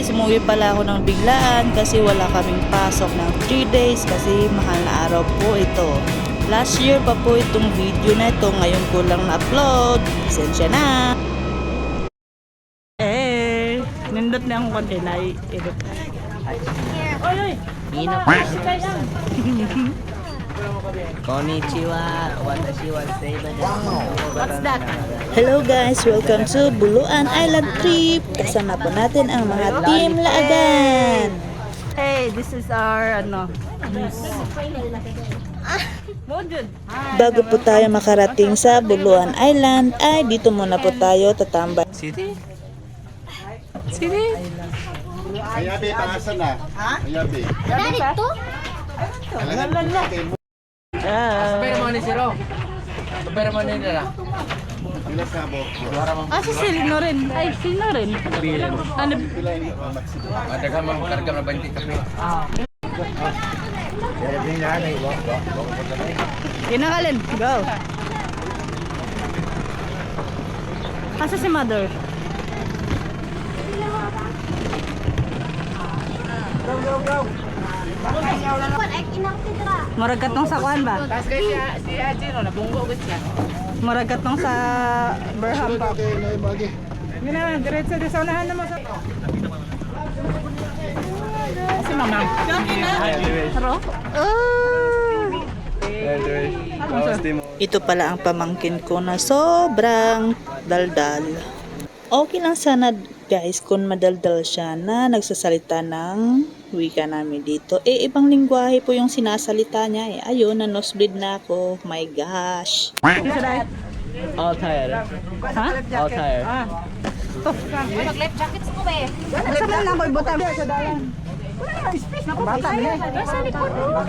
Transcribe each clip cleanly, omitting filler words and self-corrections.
guys, umuwi pala ako ng biglaan kasi wala kaming pasok ng 3 days kasi mahal na araw po ito. Last year pa po itong video na ito, ngayon ko lang na-upload. Pasensya na. Nindot na akong konti na i-edit. Oy, oy! Hina po. Konnichiwa. Watashi wa Seiba desu. What's that? Hello guys, welcome to Buluan Island Trip. Kasama po natin ang mga team Laagan. Hey, this is our Bago po tayo makarating sa Buluan Island, ay dito muna po tayo tatambay. City? Ayabi, pangasan na. Ha? Ayabi. Narito? Pero mo ni Siro. Pero mo ni nila. Pila sabo. Si Sino rin. Ay, Sino rin. Ano? Ada ka mang karga na 20 kape. Kinakalin, go. Asa si Mother? Maragat nung sa kuan ba? Tas kay si Ajino nabunggo gud siya. Maragat nung sa Berham pa. Yun na, diretso di sa unahan naman sa... Si Mama. Haro? Ito pala ang pamangkin ko na sobrang daldal. Okay lang sana guys kung madaldal siya na nagsasalita ng wika namin dito. Ibang lingwahe po yung sinasalita niya. Ayun, na-nosebleed na ako. My gosh. All tired. Ha? All tired. Mag-life jackets ko ba eh? Sa man lang ko ibutang sa dalan. Bata niya. Sa likod mo.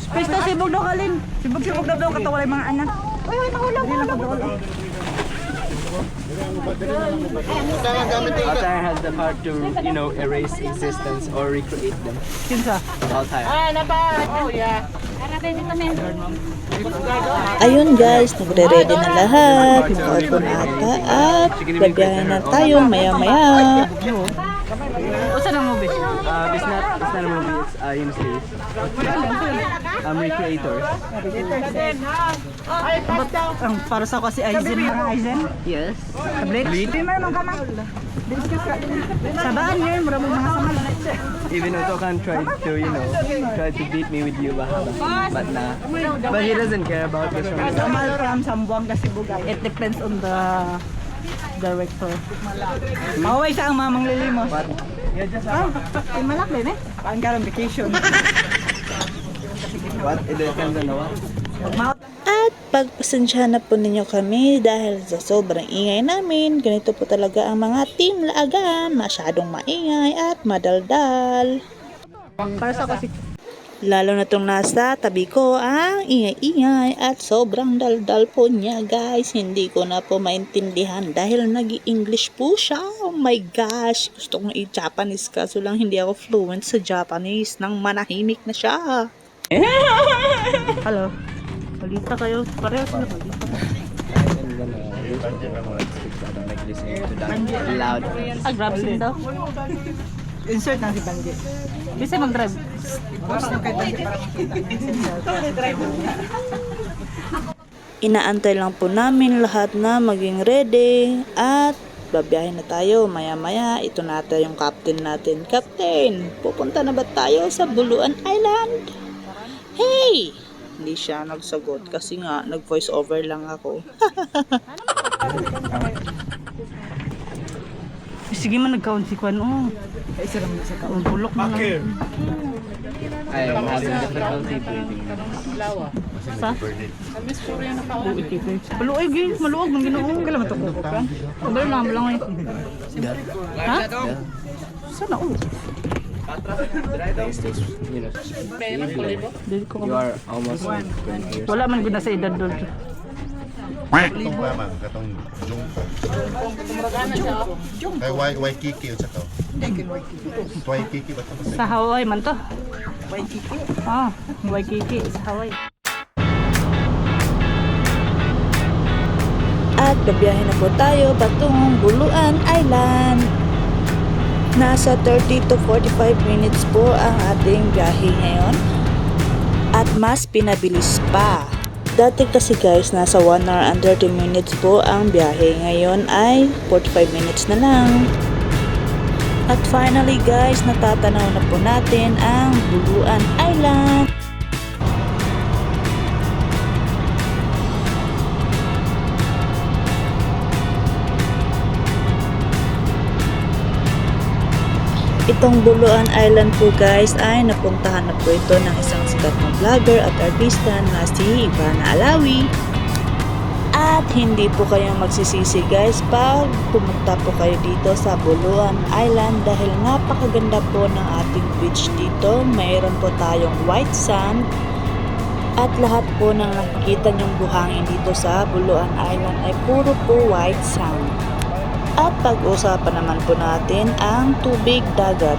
Space to sibog daw kalin. Sibog daw katawalay mga anak. Uy, mahulog mo. Altair has the power to, erase existence or recreate them. Kinsa? Altair. Harapin dito, men. Ayun guys, nagre-ready na lahat. Naka-auto na ata at babiyahin na tayo maya-maya. O saan ang movie? It's not a movie, it's series. Recreators. Para sa kasi Aizen. Yes. Bleach. Di man ka man. Sabaan yun, maraming mga samal. Even Otokan tried to beat me with you, but nah. But he doesn't care about this one. Samal from Sambuanga, Sibugay. It depends on the director. Maway sa ang mamang lilimos. But Ay, malak din eh. Paan ka lang vacation. what? It depends on what? At pagpasensyahan na po ninyo kami dahil sa sobrang ingay namin. Ganito po talaga ang mga team Laagan. Masyadong maingay at madaldal. Para sa kasi Lalo na itong nasa tabi ko ang ingay-ingay at sobrang daldal po niya guys. Hindi ko na po maintindihan dahil nag-i-English po siya. Oh my gosh. Gusto kong i-Japanese kaso lang hindi ako fluent sa Japanese nang manahimik na siya. Hello. Balita kayo. Pareho sila balita. Loud. Grab din daw. insert na si Banji. Bisa mag-drive. Inaantay lang po namin lahat na maging ready at babiyahin na tayo maya-maya. Ito na tayo yung captain natin. Captain, pupunta na ba tayo sa Buluan Island? Hey! Hindi siya nagsagot kasi nga nag-voice over lang ako. Sige man nag-count si Kwan. Isa lang sa Ang bulok na lang. I am having difficulty breathing. Sa? Maluoy guys, maluog ng Ginoo. Kailan matukok ka? Kabalo na lang eh. Ha? Sana Dili ko You are almost 20 years. wala man gud na sa edad doon. Katong pamang, katong jung. Kay Waikiki sa to. Waikiki ba to? Sa Hawaii man to. Waikiki. Waikiki sa Hawaii. At babiyahin na po tayo patungong Buluan Island. Nasa 30 to 45 minutes po ang ating biyahe ngayon. At mas pinabilis pa. Dati kasi guys, nasa 1 hour and 30 minutes po ang biyahe. Ngayon ay 45 minutes na lang. At finally guys, natatanaw na po natin ang Buluan Island. Itong Buluan Island po guys ay napuntahan na po ito ng isang sikat na vlogger at artista na si Ivana Alawi. At hindi po kayo magsisisi guys pag pumunta po kayo dito sa Buluan Island dahil napakaganda po ng ating beach dito. Mayroon po tayong white sand at lahat po ng nakikita nyong buhangin dito sa Buluan Island ay puro po white sand. At pag-usapan naman po natin ang tubig dagat.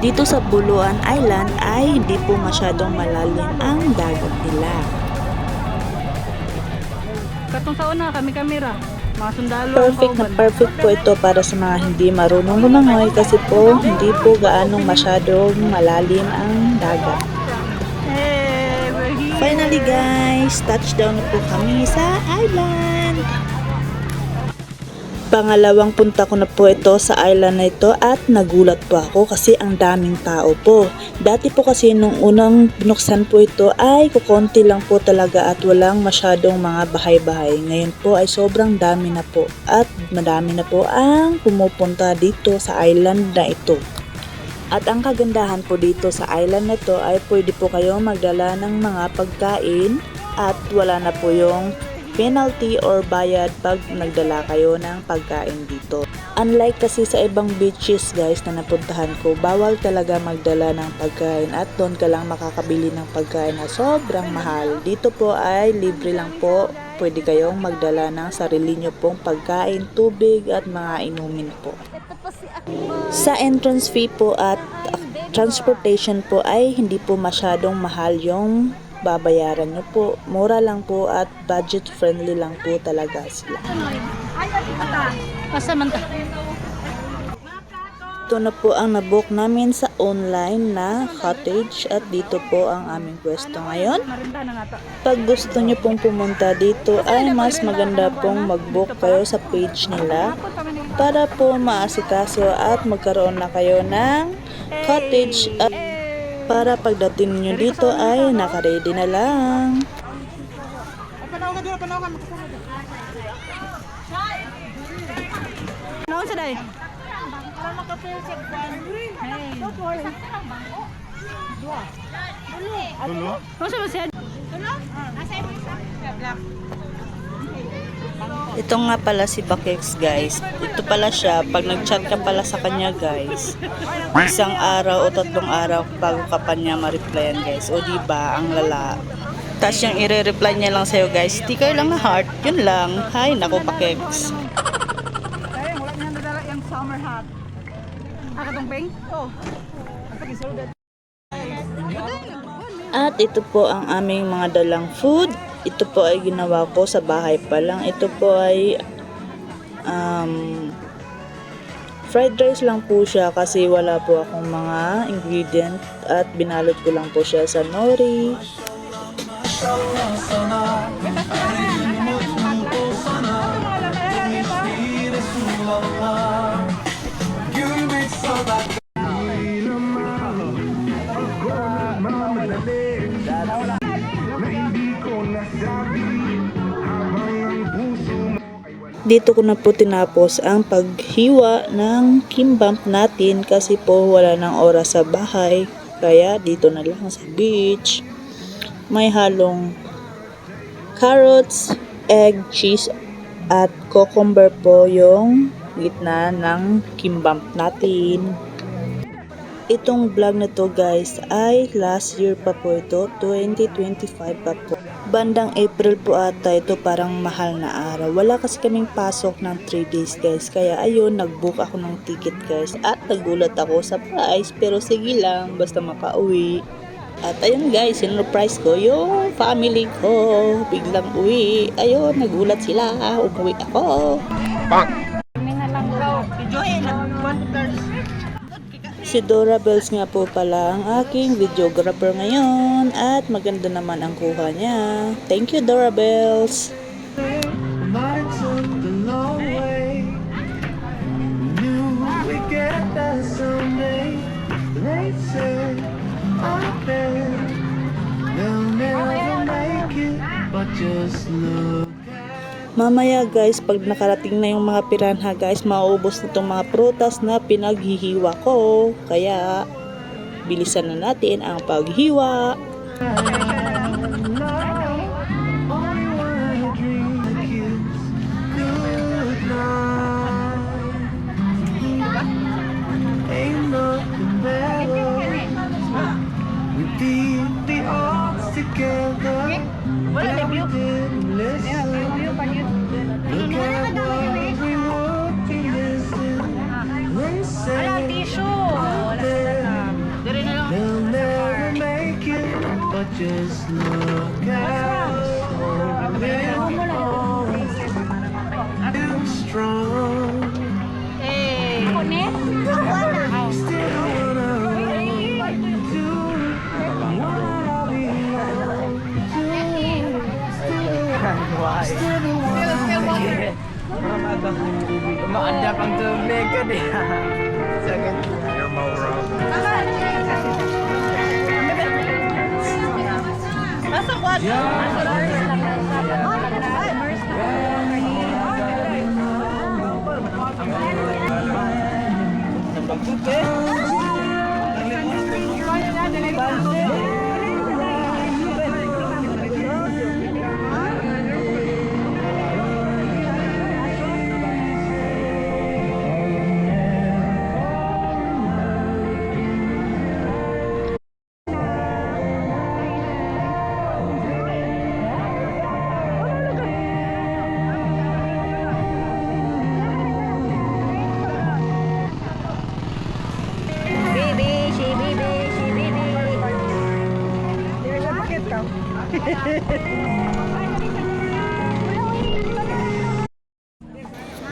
Dito sa Buluan Island ay hindi po masyadong malalim ang dagat nila. Katong sa una, kami kamera. Mga sundalo. Perfect na perfect po ito para sa mga hindi marunong lumangoy kasi po hindi po gaanong masyadong malalim ang dagat. Hey, we're here. Finally guys, touchdown na po kami sa island. Pangalawang punta ko na po ito sa island na ito at nagulat po ako kasi ang daming tao po. Dati po kasi nung unang binuksan po ito ay kukonti lang po talaga at walang masyadong mga bahay-bahay. Ngayon po ay sobrang dami na po at madami na po ang pumupunta dito sa island na ito. At ang kagandahan po dito sa island na ito ay pwede po kayong magdala ng mga pagkain at wala na po yung penalty or bayad pag nagdala kayo ng pagkain dito. Unlike kasi sa ibang beaches guys na napuntahan ko, bawal talaga magdala ng pagkain at doon ka lang makakabili ng pagkain na sobrang mahal. Dito po ay libre lang po. Pwede kayong magdala ng sarili nyo pong pagkain, tubig at mga inumin po. Sa entrance fee po at transportation po ay hindi po masyadong mahal yung babayaran nyo po. Mura lang po at budget friendly lang po talaga sila. Pasamanta. Ito na po ang nabook namin sa online na cottage at dito po ang aming pwesto ngayon. Marinda na nata. Pag gusto nyo pong pumunta dito ay mas maganda pong mag-book kayo sa page nila para po maasikaso at magkaroon na kayo ng cottage at para pagdating nyo dito ay naka-ready na lang. Naon sa day? Dulo? Naon sa masyan? Ito nga pala si Bakex guys. Ito pala siya. Pag nag-chat ka pala sa kanya guys, isang araw o 3 araw bago ka pa niya ma-replyan guys. O diba, ang lala. Tapos yung i-reply niya lang sa'yo guys, sticker lang na heart. Yun lang. Hay, naku Bakex. Ay, wala niya nadala yung summer hat. Katong pink? Oh. At ito po ang aming mga dalang food. Ito po ay ginawa ko sa bahay pa lang. Ito po ay fried rice lang po siya kasi wala po akong mga ingredient at binalot ko lang po siya sa nori. Dito ko na po tinapos ang paghiwa ng kimbap natin kasi po wala ng oras sa bahay. Kaya dito na lang sa beach. May halong carrots, egg, cheese at cucumber po yung gitna ng kimbap natin. Itong vlog na to guys ay last year pa po ito, 2025 pa po. Bandang April po ata ito, parang mahal na araw. Wala kasi kaming pasok ng 3 days guys. Kaya ayun, nag-book ako ng ticket guys. At nagulat ako sa price. Pero sige lang, basta makauwi. At ayun guys, sinurprise ko yung family ko. Biglang uwi. Ayun, nagulat sila. Umuwi ako. Kami na lang daw. Si Joey, nag-1 Si Dora Bells nga po pala ang aking videographer ngayon at maganda naman ang kuha niya. Thank you, Dora Bells. But it took the long way. Knew we'd get there someday. They said, I bet they'll never make it, but just look. Mamaya guys, pag nakarating na yung mga piranha guys, mauubos na itong mga prutas na pinaghihiwa ko. Kaya, bilisan na natin ang paghiwa. Ain't nothing better. We beat the odds together. But we didn't listen. Look at what we would be missing. They said they'll never make it, but just look at us holding on. Too strong. Umaandap ang tubig ka din. Sakit.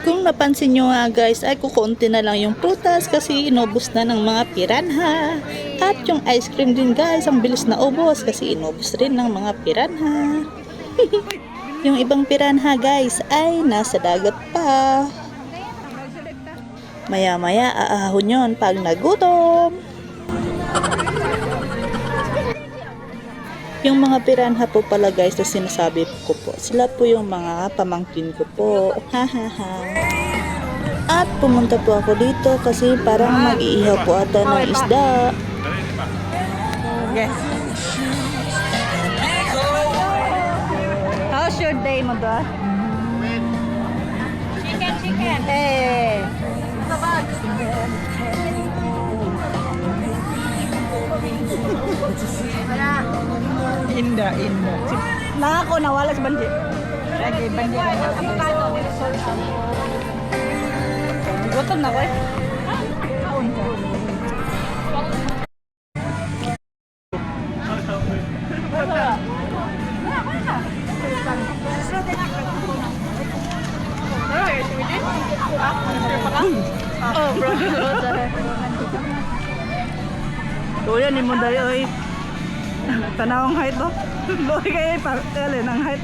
Kung napansin nyo nga guys, ay kukunti na lang yung prutas kasi inubos na ng mga piranha. At yung ice cream din guys, ang bilis na ubos kasi inubos rin ng mga piranha. Yung ibang piranha guys ay nasa dagat pa. Maya maya aahon yun pag nagutom. Yung mga piranha po pala guys na sinasabi ko po, sila po yung mga pamangkin ko po. At pumunta po ako dito kasi parang mag-iihaw po ata ng isda. Yes. How's your day, mo doon? Chicken. Hey. Inda. Nako, nawala sa bandi. Lagi, bandi na nakapos. Gutom na ko eh. Oh, bro. Kuya, ni mo dayo eh. Tanawang height to. Loy kayo eh, ang height.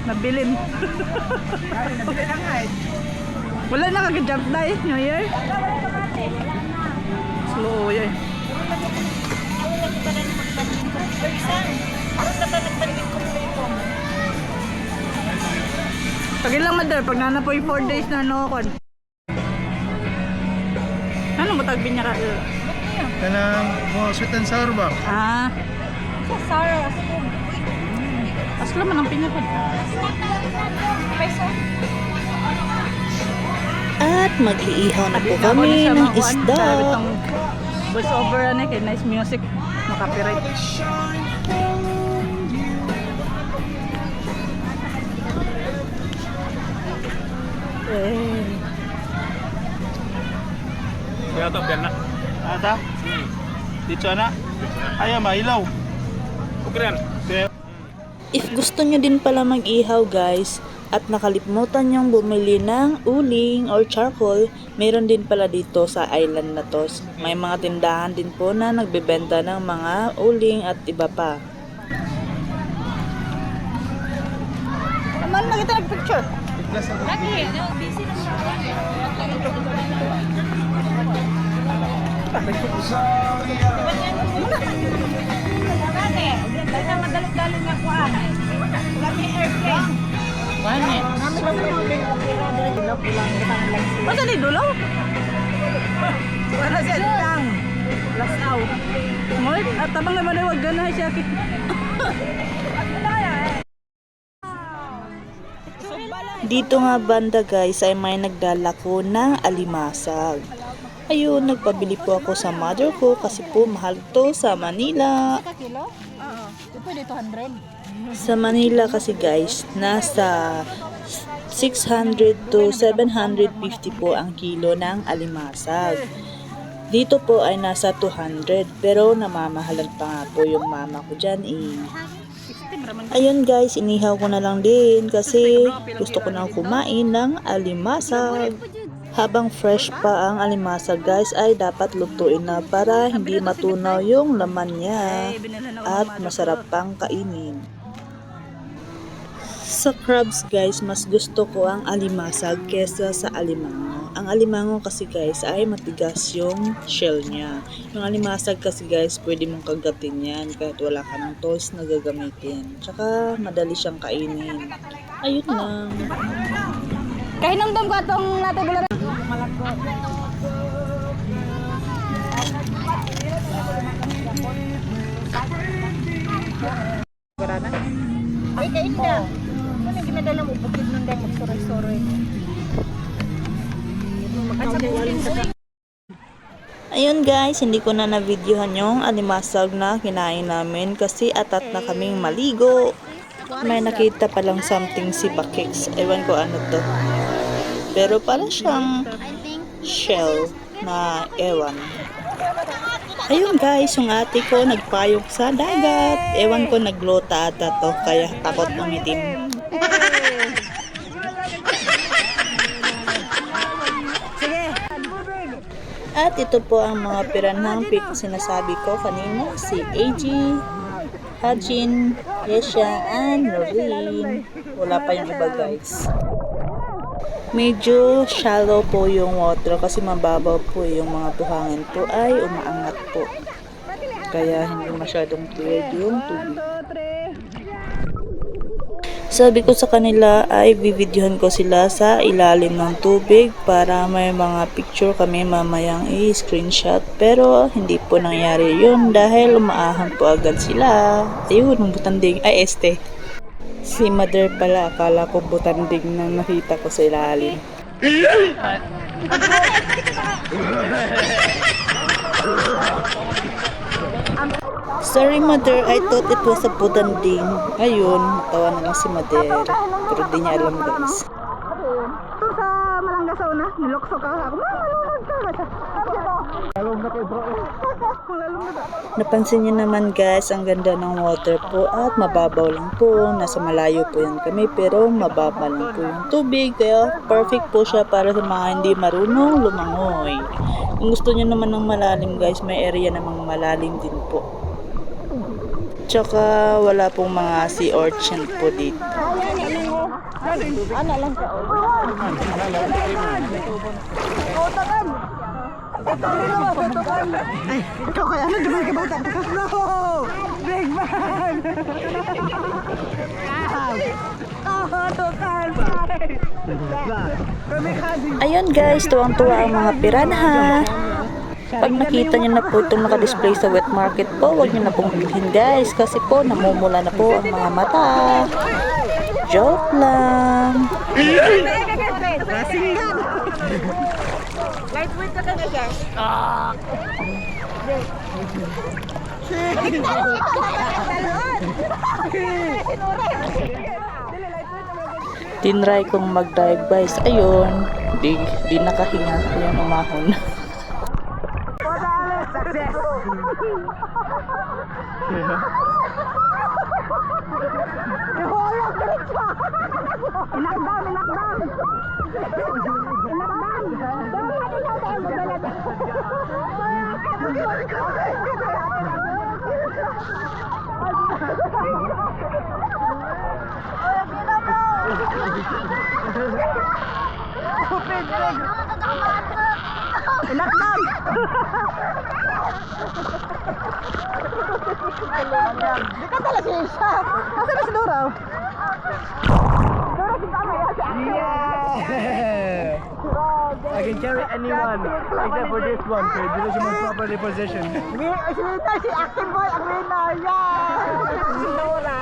Nabilin. Nabilin ang height. Wala na kag-jump dye, New Year. Slow yun. Pagin lang mother, pag nanapoy 4 days na kon. Ano mo tagbin niya ka? Kanang mo sweet and sour ba? Ah. Sour, aslo. Aslo man ang pinakod. At mag-iihaw na po kami ng isda. Voice over kay nice music. Makapiright. Kaya to, biyan na. Ata? Dito na. Ayaw, mailaw. Okay yan. If gusto nyo din pala mag-ihaw guys, At nakalimutan yung bumili ng uling or charcoal, meron din pala dito sa island na to. May mga tindahan din po na nagbebenta ng mga uling at iba pa. Naman na kita nag-picture. Masa ni dulu? Wala siya lang. Last out. Moy, at tabang naman ay wag ganahay siya. Dito nga banda guys ay may naglalako ng alimasag. Ayun, nagpabili po ako sa mother ko kasi po mahal to sa Manila. Kilo? Oo. Pwede 200. Sa Manila kasi guys, nasa 600 to 750 po ang kilo ng alimasag. Dito po ay nasa 200 pero namamahalan pa nga po yung mama ko dyan eh. Ayun guys, inihaw ko na lang din kasi gusto ko nang kumain ng alimasag. Habang fresh pa ang alimasag guys ay dapat lutuin na para hindi matunaw yung laman niya at masarap pang kainin. Sa crabs guys, mas gusto ko ang alimasag kesa sa alimango. Ang alimango kasi guys ay matigas yung shell niya. Yung alimasag kasi guys, pwede mong kagatin yan kahit wala ka ng tools na gagamitin. Tsaka madali siyang kainin. Ayun lang. Kahinamdam ko atong natin bulan. Ay, kain na. Ano ginadala mo? Bukid nun dahil magsuroy-suroy. Ayun guys, hindi ko na na-videohan yung alimasag na kinain namin kasi atat na kaming maligo. May nakita palang something si Bakix. Ewan ko ano to. Pero parang siyang shell na ewan. Ayun guys, yung ate ko nagpayok sa dagat. Ewan ko naglota ata to kaya takot umitim. At ito po ang mga piranhang sinasabi ko kanina, si AG, Hajin, Yesha, and Noreen. Wala pa yung iba guys. Medyo shallow po yung water kasi mababaw po yung mga buhangin po ay umaangat po. Kaya hindi masyadong clear yung tubig. Sabi ko sa kanila ay bibidyohan ko sila sa ilalim ng tubig para may mga picture kami mamayang i-screenshot. Pero hindi po nangyari yun dahil umaahon po agad sila. Ayun, ang butanding. Ay, si mother pala. Akala ko butanding na nakita ko sa ilalim. Sorry mother, I thought it was a putanding. Ayun, tawa na lang si mother. Pero di niya alam guys. Ito sa Malanggasaw na, nilokso ka. Ako, malunod ka. Napansin niyo naman guys, ang ganda ng water po at mababaw lang po. Nasa malayo po yan kami pero mababa lang po yung tubig. Kaya perfect po siya para sa mga hindi marunong lumangoy. Kung gusto niyo naman ng malalim guys, may area namang malalim din po. Tsaka wala pong mga sea urchin po dito. Ano lang ka? Ay, ikaw kaya ano, di ba kabata? No! Big man! Ayun guys, tuwang-tuwa ang mga piranha. Pag nakita nyo na po itong nakadisplay sa wet market po, huwag nyo na pong bilhin guys kasi po namumula na po ang mga mata. Joke lang. Lightweight ka na guys. Tinry kong mag-dive guys. Ayun, di nakahinga. Ayun, umahon. Ihulog diretso. Inakdam, inakdam. Inakdam. Dapat ikaw tayo magalat. Inakdam. Di ka talaga siya. Asa na si Dora? Dora, si Tama yan. Yeah! I can carry anyone except for this one, so this is the most properly positioned. Si Acting Boy ang winner. Yeah! Si Dora.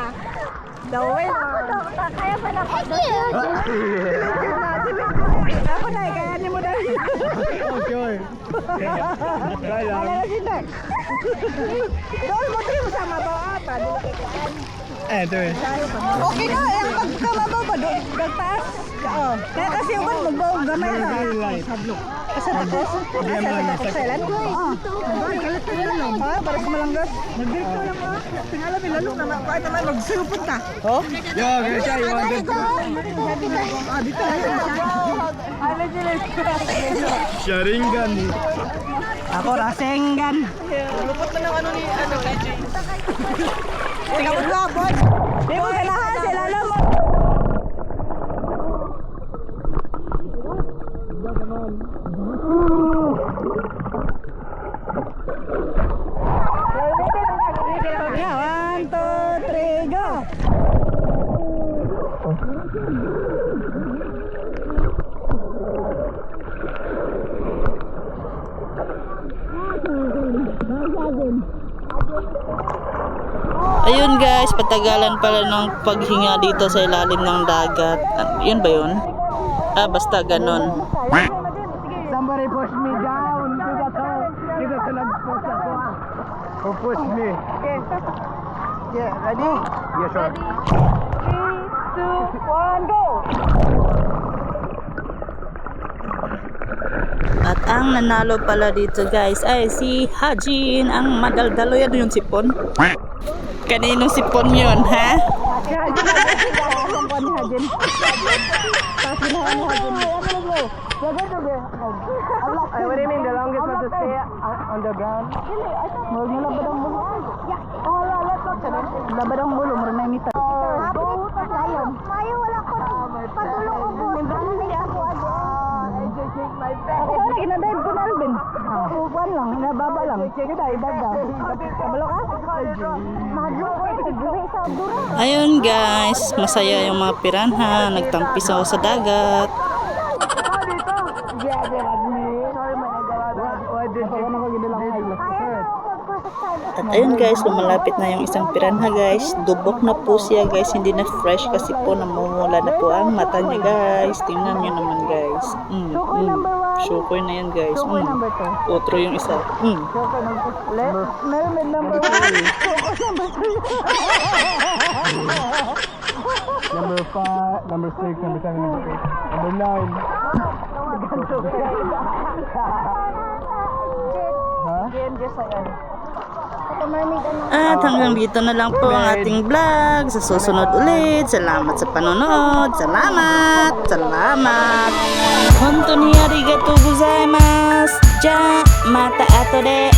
The winner. Kaya pala ko. Ako na, kaya ni mo dahil. Oh, sure. Try lang. Wala na si Dex. Doon mo din mo sama ba? Ito eh. Okay na, ang pagkamabaw ba doon? Gagtaas? Oo. Kaya kasi yung kan magbaw gamay na. Very light. Asa tapos? Asa tapos sailan? Oo. Kalit ka yun lang. Ha? Para sa malanggas? Nagdirito lang ha. Tingala lalo na na. Kahit naman magsulupot ka. Oh? Yo, gonna try you want this. Ah, dito lang yun. Sharingan. Ako Rasengan. Lupot na ng ano ni KJ. Tingnan mo nga, boy. Di mo ganahan sila naman. Yeah, 1, 2, 3, go! Ayun guys, patagalan pala ng paghinga dito sa ilalim ng dagat. Yun ba yun? Basta ganon. Somebody push me down to the top. Dito sa nag-push ako. Who pushed me? Okay. Yeah, ready? Yeah, sure. 3, 2, 1, go! At ang nanalo pala dito guys ay si Hajin, ang madaldalo. Yan yung sipon. Kaninong sipon yun, ha? Si Hajin, ang kwan ni Hajin. Tapos ginawa ni Hajin. What do you mean the longest was to stay on the ground? Huwag mo labad ang mulo. Oh, labad ang mulo, maraming may mita. Mayo, wala ko. Padulong ko po. Ako na, ginadive ko na Alvin. Kukuan lang, nababa lang. Kita, ibaba. Kabalo ka? Mahadlo ko ito. Buhay sa dura. Ayun guys, masaya yung mga piranha. Nagtampisaw sa dagat. At ayun guys, lumalapit na yung isang piranha guys. Dubok na po siya guys, hindi na fresh kasi po namumula na po ang mata niya guys. Tingnan nyo naman guys. Sukoy na yan guys. Number 2. Otro yung isa. Mermaid number 1. Number 5, number 6, number 7, number 8, number 9. At hanggang dito na lang po ang ating vlog. Sa susunod ulit. Salamat sa panonood. Salamat. Salamat. Hontou ni arigatou gozaimasu. Ja, mata ato de.